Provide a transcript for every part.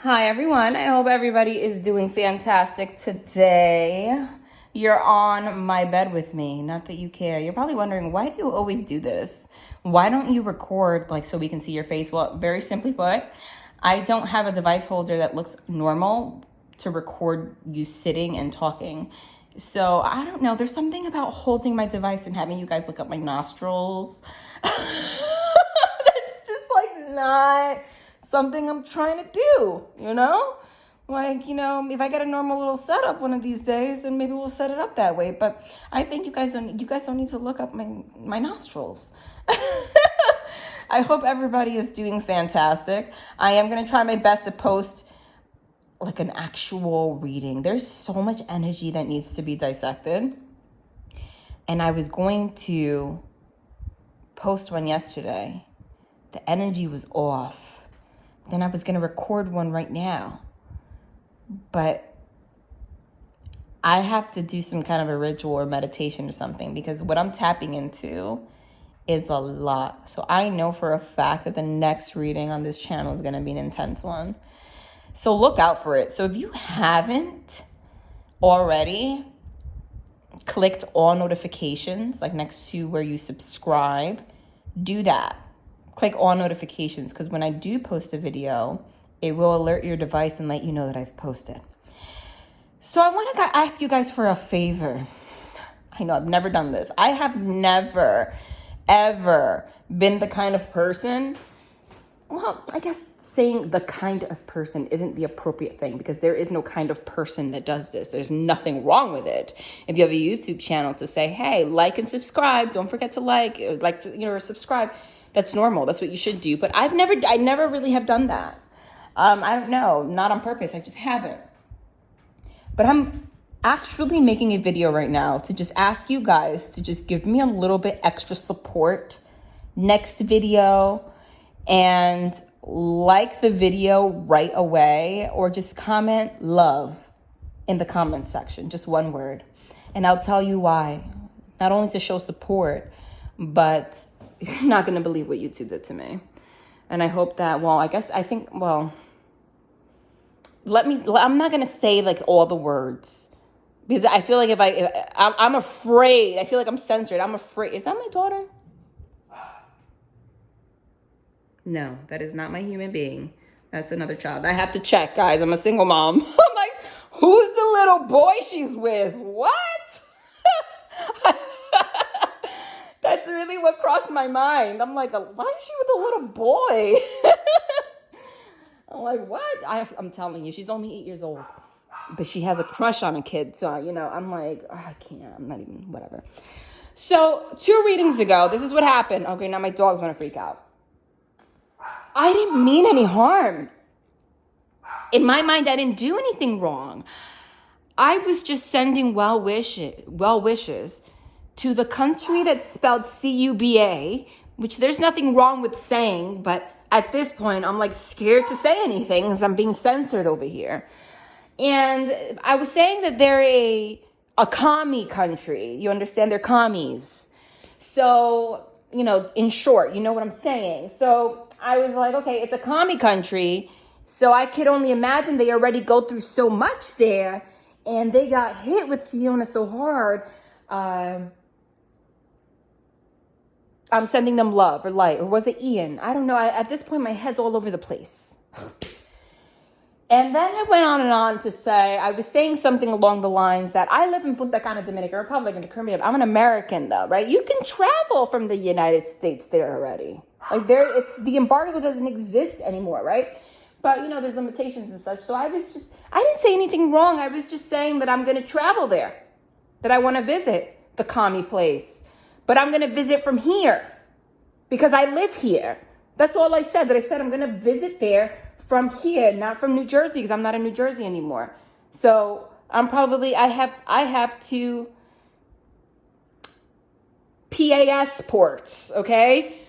Hi everyone, I hope everybody is doing fantastic today. You're on my bed with me, not that you care. You're probably wondering, why do you always do this? Why don't you record so we can see your face? Well, very simply put, I don't have a device holder that looks normal to record you sitting and talking. So I don't know, there's something about holding my device and having you guys look up my nostrils. That's just not something I'm trying to do, if I get a normal little setup one of these days, then maybe we'll set it up that way. But I think you guys don't need to look up my nostrils. I hope everybody is doing fantastic. I am going to try my best to post an actual reading. There's so much energy that needs to be dissected. And I was going to post one yesterday. The energy was off. Then I was going to record one right now. But I have to do some kind of a ritual or meditation or something, because what I'm tapping into is a lot. So I know for a fact that the next reading on this channel is going to be an intense one. So look out for it. So if you haven't already clicked all notifications, next to where you subscribe, do that. Click all notifications, because when I do post a video, it will alert your device and let you know that I've posted. So I want to ask you guys for a favor. I know I've never done this. I have never, ever been the kind of person. Well, I guess saying the kind of person isn't the appropriate thing, because there is no kind of person that does this. There's nothing wrong with it. If you have a YouTube channel to say, hey, like and subscribe, don't forget to or subscribe. That's normal. That's what you should do. But I never really have done that. I don't know, not on purpose. I just haven't. But I'm actually making a video right now to just ask you guys to just give me a little bit extra support next video, and like the video right away, or just comment love in the comment section, just one word. And I'll tell you why. Not only to show support, but you're not going to believe what YouTube did to me. And I hope that, I'm not going to say all the words, because I feel like I'm afraid. I feel like I'm censored. I'm afraid. Is that my daughter? No, that is not my human being. That's another child. I have to check, guys. I'm a single mom. I'm like, who's the little boy she's with? What? That's really what crossed my mind. I'm like, why is she with a little boy? I'm like, what? I'm telling you, she's only 8 years old, but she has a crush on a kid. So, I'm like, I can't, I'm not even, whatever. So 2 readings ago, this is what happened. Okay, now my dog's going to freak out. I didn't mean any harm. In my mind, I didn't do anything wrong. I was just sending well wishes to the country that's spelled Cuba, which there's nothing wrong with saying, but at this point, I'm scared to say anything because I'm being censored over here. And I was saying that they're a commie country. You understand? They're commies. So, in short, you know what I'm saying. So I was like, okay, it's a commie country. So I could only imagine they already go through so much there. And they got hit with Fiona so hard. I'm sending them love or light, or was it Ian? I don't know. At this point, my head's all over the place. And then I went on and on to say, I was saying something along the lines that I live in Punta Cana, Dominican Republic, in the Caribbean. I'm an American, though, right? You can travel from the United States there already. The embargo doesn't exist anymore, right? But, there's limitations and such. So I didn't say anything wrong. I was just saying that I'm going to travel there, that I want to visit the commie place. But I'm going to visit from here because I live here. That's all I said. That I said I'm going to visit there from here, not from New Jersey, because I'm not in New Jersey anymore. So I have 2 passports, okay?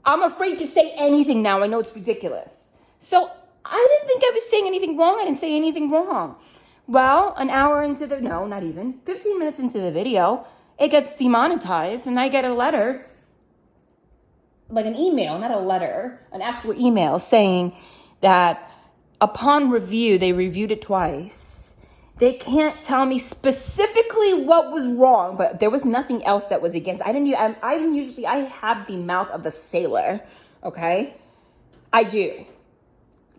I'm afraid to say anything now. I know it's ridiculous. So I didn't think I was saying anything wrong. I didn't say anything wrong. Well, an hour into no, not even, 15 minutes into the video, it gets demonetized, and I get a letter, an email, not a letter, an actual email saying that upon review, they reviewed it twice. They can't tell me specifically what was wrong, but there was nothing else that was against. I have the mouth of a sailor, okay? I do.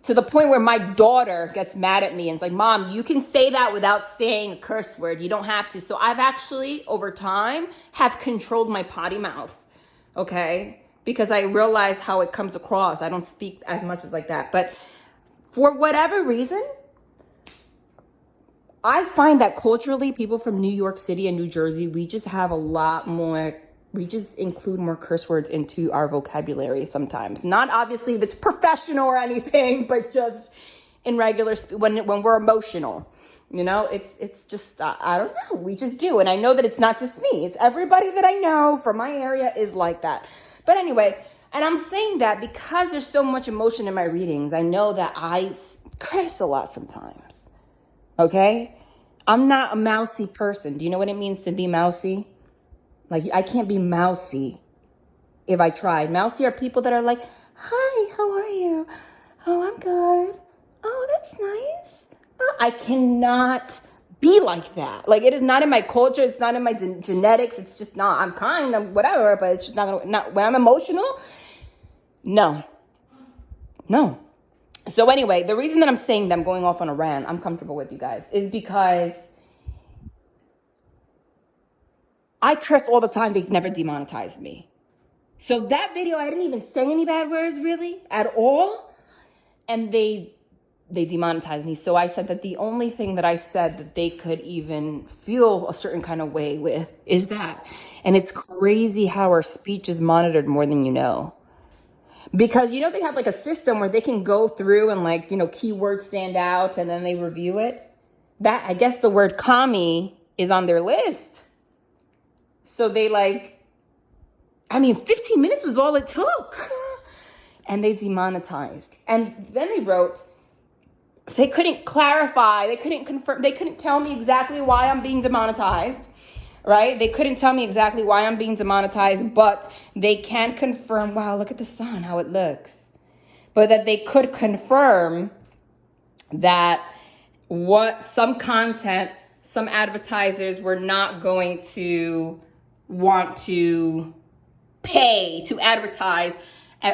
To the point where my daughter gets mad at me and it's like, Mom, you can say that without saying a curse word. You don't have to. So I've actually, over time, have controlled my potty mouth, okay? Because I realize how it comes across. I don't speak as much as like that. But for whatever reason, I find that culturally, people from New York City and New Jersey, we just have a lot more, we just include more curse words into our vocabulary sometimes. Not obviously if it's professional or anything, but just in regular, when we're emotional, you know, it's just, I don't know, we just do. And I know that it's not just me, it's everybody that I know from my area is like that. But anyway, and I'm saying that because there's so much emotion in my readings, I know that I curse a lot sometimes, okay? I'm not a mousy person. Do you know what it means to be mousy? Like, I can't be mousy if I tried. Mousy are people that are like, hi, how are you? Oh, I'm good. Oh, that's nice. Oh, I cannot be like that. Like, it is not in my culture. It's not in my genetics. It's just not. I'm kind, I'm whatever, but it's just not when I'm emotional. No. So anyway, the reason that I'm saying that I'm going off on a rant, I'm comfortable with you guys, is because I curse all the time. They never demonetized me. So that video, I didn't even say any bad words really at all. And they demonetized me. So I said that the only thing that I said that they could even feel a certain kind of way with is that. And it's crazy how our speech is monitored more than you know. Because, you know, they have like a system where they can go through and like, you know, keywords stand out and then they review it. That, I guess the word commie is on their list. So they 15 minutes was all it took. And they demonetized. And then they wrote, they couldn't clarify, they couldn't confirm, they couldn't tell me exactly why I'm being demonetized. Right? They couldn't tell me exactly why I'm being demonetized, but they can confirm, wow, look at the sun, how it looks. But that they could confirm that some content, some advertisers were not going to want to pay to advertise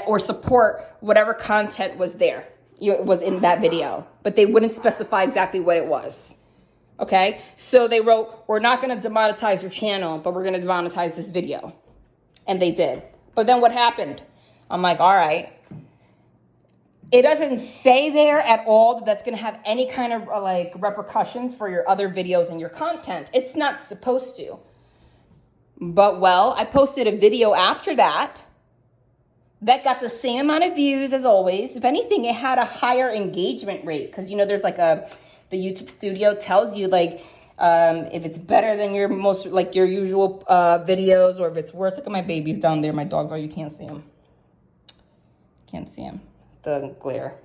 or support whatever content was there. It was in that video, but they wouldn't specify exactly what it was. Okay, so they wrote, we're not going to demonetize your channel, but we're going to demonetize this video. And they did. But then what happened? I'm like, all right. It doesn't say there at all that that's going to have any kind of like repercussions for your other videos and your content. It's not supposed to. But well, I posted a video after that got the same amount of views as always. If anything, it had a higher engagement rate because, you know, there's like the YouTube Studio tells you like if it's better than your usual videos or if it's worse. Look at my babies down there. My dogs are, you can't see them. Can't see them. The glare.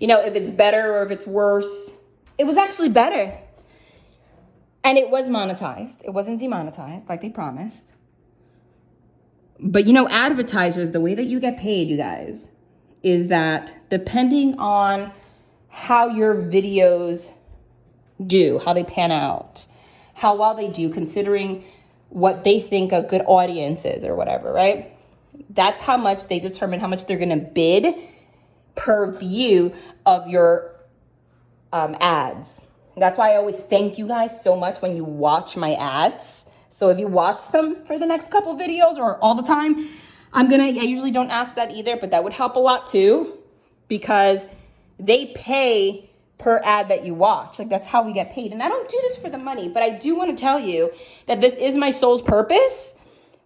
You know, if it's better or if it's worse. It was actually better. And it was monetized. It wasn't demonetized like they promised. But you know, advertisers, the way that you get paid, you guys, is that depending on how your videos do, how they pan out, how well they do, considering what they think a good audience is or whatever, right? That's how much they determine how much they're going to bid per view of your ads. That's why I always thank you guys so much when you watch my ads. So if you watch them for the next couple videos or all the time, I usually don't ask that either, but that would help a lot too, because they pay per ad that you watch. Like, that's how we get paid. And I don't do this for the money, but I do want to tell you that this is my soul's purpose.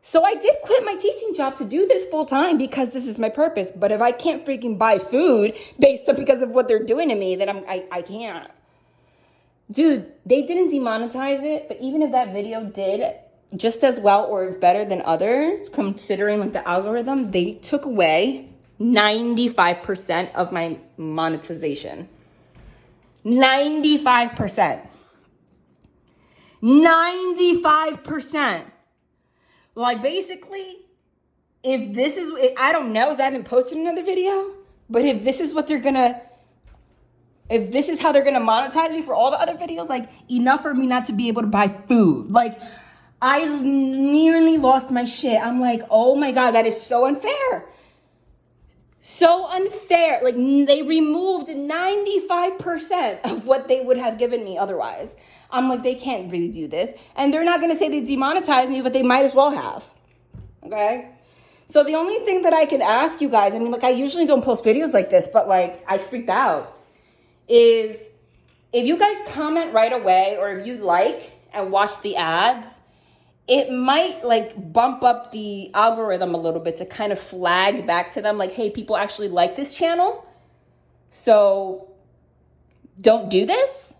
So I did quit my teaching job to do this full time because this is my purpose. But if I can't freaking buy food because of what they're doing to me, then I can't. Dude, they didn't demonetize it, but even if that video did just as well or better than others, considering like the algorithm, they took away 95% of my monetization. 95%. 95%. Like, basically, if this is, I don't know, because I haven't posted another video, but if this is what they're gonna If this is how they're gonna monetize me for all the other videos, like, enough for me not to be able to buy food. Like, I nearly lost my shit. I'm like, oh my God, that is so unfair. So unfair. Like, they removed 95% of what they would have given me otherwise. I'm like, they can't really do this. And they're not gonna say they demonetized me, but they might as well have. Okay? So the only thing that I can ask you guys, I mean, like, I usually don't post videos like this, but like, I freaked out, is if you guys comment right away, or if you like and watch the ads, it might like bump up the algorithm a little bit to kind of flag back to them like, hey, people actually like this channel, so don't do this,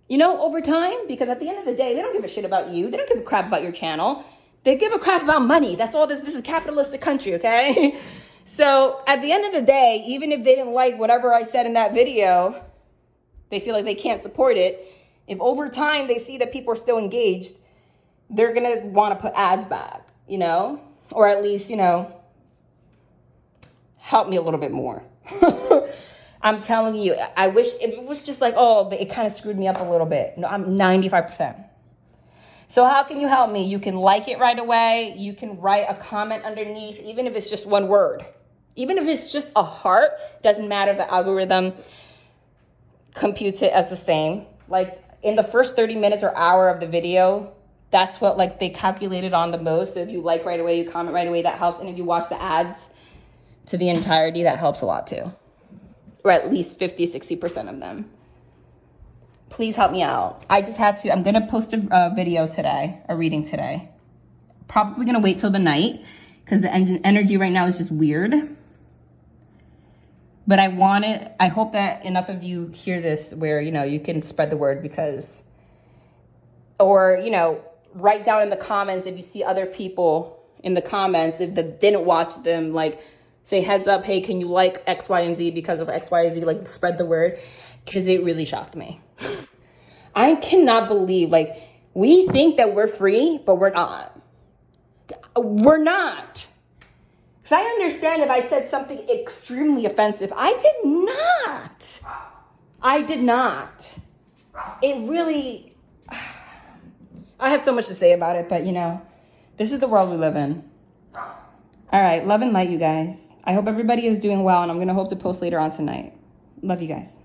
you know, over time. Because at the end of the day, they don't give a shit about you. They don't give a crap about your channel. They give a crap about money. That's all this is a capitalistic country, okay? So at the end of the day, even if they didn't like whatever I said in that video, they feel like they can't support it. If over time they see that people are still engaged, they're going to want to put ads back, you know? Or at least, you know, help me a little bit more. I'm telling you, I wish it was just like, oh, it kind of screwed me up a little bit. No, I'm 95%. So how can you help me? You can like it right away. You can write a comment underneath, even if it's just one word. Even if it's just a heart, doesn't matter. The algorithm computes it as the same. Like in the first 30 minutes or hour of the video, that's what like they calculated on the most. So if you like right away, you comment right away, that helps. And if you watch the ads to the entirety, that helps a lot too. Or at least 50, 60% of them. Please help me out. I just had to, I'm going to post a video today, a reading today. Probably going to wait till the night because the energy right now is just weird. But I hope that enough of you hear this where, you know, you can spread the word because, or, you know, write down in the comments if you see other people in the comments, if they didn't watch them, like say heads up, hey, can you like X, Y, and Z because of X, Y, and Z, like spread the word. Because it really shocked me. I cannot believe, like, we think that we're free, but we're not. We're not. Because I understand if I said something extremely offensive. I did not. It really, I have so much to say about it, but, you know, this is the world we live in. All right, love and light, you guys. I hope everybody is doing well, and I'm going to hope to post later on tonight. Love you guys.